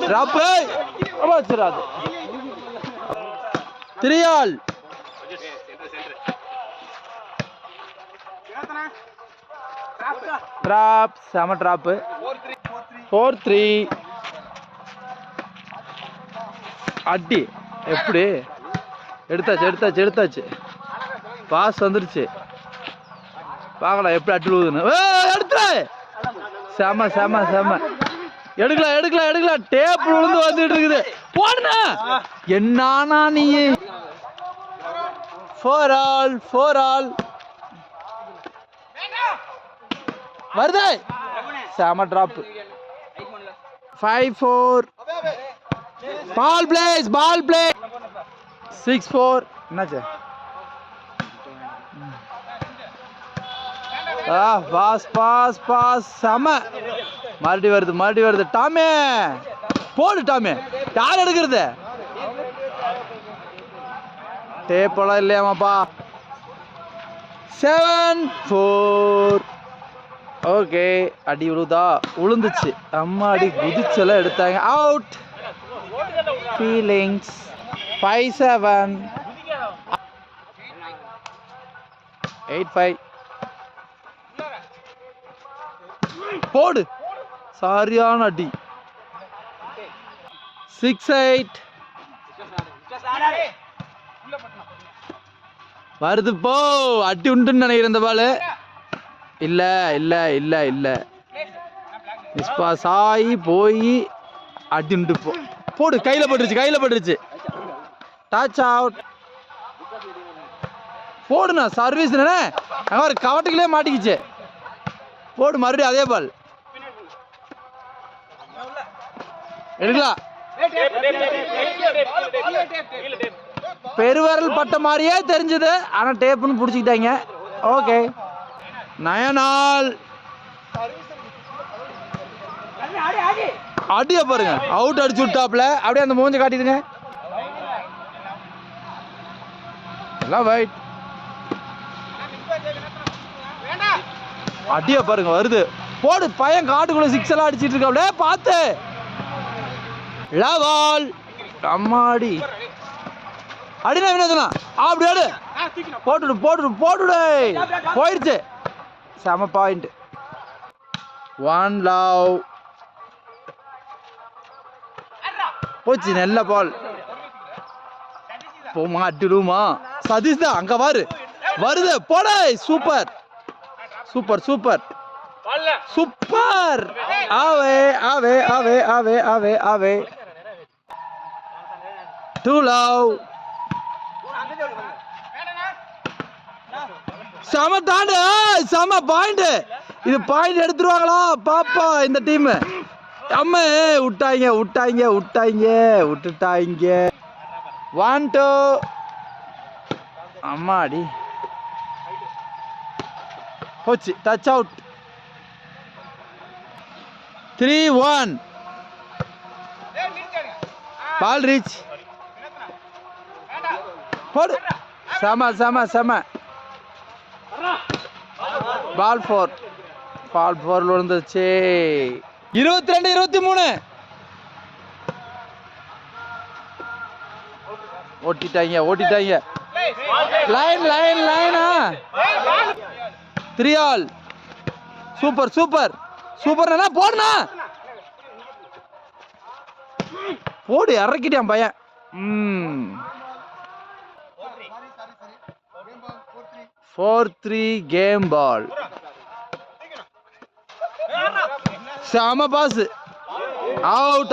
drop வச்சிடாது 3 all drop செம drop 4-3 அடி எப்படி எடுத்தாச்சு பாஸ் வந்துருச்சு பார்க்கலாம் எப்படி அடி விழுதுன்னு எடுத்துற செம எடுக்கலாம் டேப் விழுந்து வந்துட்டு இருக்குது போடுனா என்னானா நீ 4 ஆல் வருது செம டிராப் 5-4 பால் பிளே 6-4 என்னாச்சு பாஸ் செம மறுபடி வருது டாமே போடு டாமே யார் எடுக்கிறது டேப்பெல்லாம் இல்லையாமாப்பா 7-4 ஓகே அடி விழுந்துச்சு அம்மா அடி குதிச்செல்லாம் எடுத்தாங்க அவுட் ஃபீலிங்ஸ் 5-7 8-5 போடு சரியான அடி 6-8 வருது போ அடி உண்டுன்னு நினைக்கிறேன் இந்த பால் இல்ல மிஸ்பாஸ் ஆகி போய் அடி உண்டு போடு கையில் பட்டுருச்சு டச் அவுட் போடுண்ணா சர்வீஸ் அங்கே ஒரு கவட்டுக்குள்ளே மாட்டிக்கிச்சு போடு மறுபடியும் அதே பால் எடுக்கலாம் பெருவரல் பட்ட மாதிரியே தெரிஞ்சது ஆனா டேப்புன்னு பிடிச்சிக்கிட்டாங்க ஓகே 9 ஆல் அடிய பாருங்க அவுட் அடிச்சு விட்டாப்ல அப்படியே அந்த மூஞ்ச காட்டிடுங்க எல்லாம் வைட் அடிய பாருங்க வருது போடு பையன் காட்டுக்குள்ள 6 எல்லாம் அடிச்சிட்டு இருக்காப்ல பார்த்து லவால் அம்மாடி அடினா வினோதனா அப்படி ஆடு போட்டுடு போயிடுச்சு செம பாயிண்ட் 1 லவ் போச்சு நல்ல பால் போமா அடிடுமா சதீஷ் தான் அங்க வருது போட சூப்பர் ஆவே 2 லவ் செம தாண்டு செம பாயிண்ட் இது பாயிண்ட் எடுத்துருவாங்களா பாப்பா இந்த டீம் அம்மா விட்டுட்டாங்க 1-2 அம்மாடி போச்சு டச் அவுட் 3-1 பால் ரீச் போடு செம பால் 4 விழுந்துச்சு 22-23 ஓட்டிட்டாங்க லைனா 3 ஆல் சூப்பர் போடுனா போடு இறக்கிட்டான் பையன் 4-3 கேம் பால் செம பாஸ் அவுட்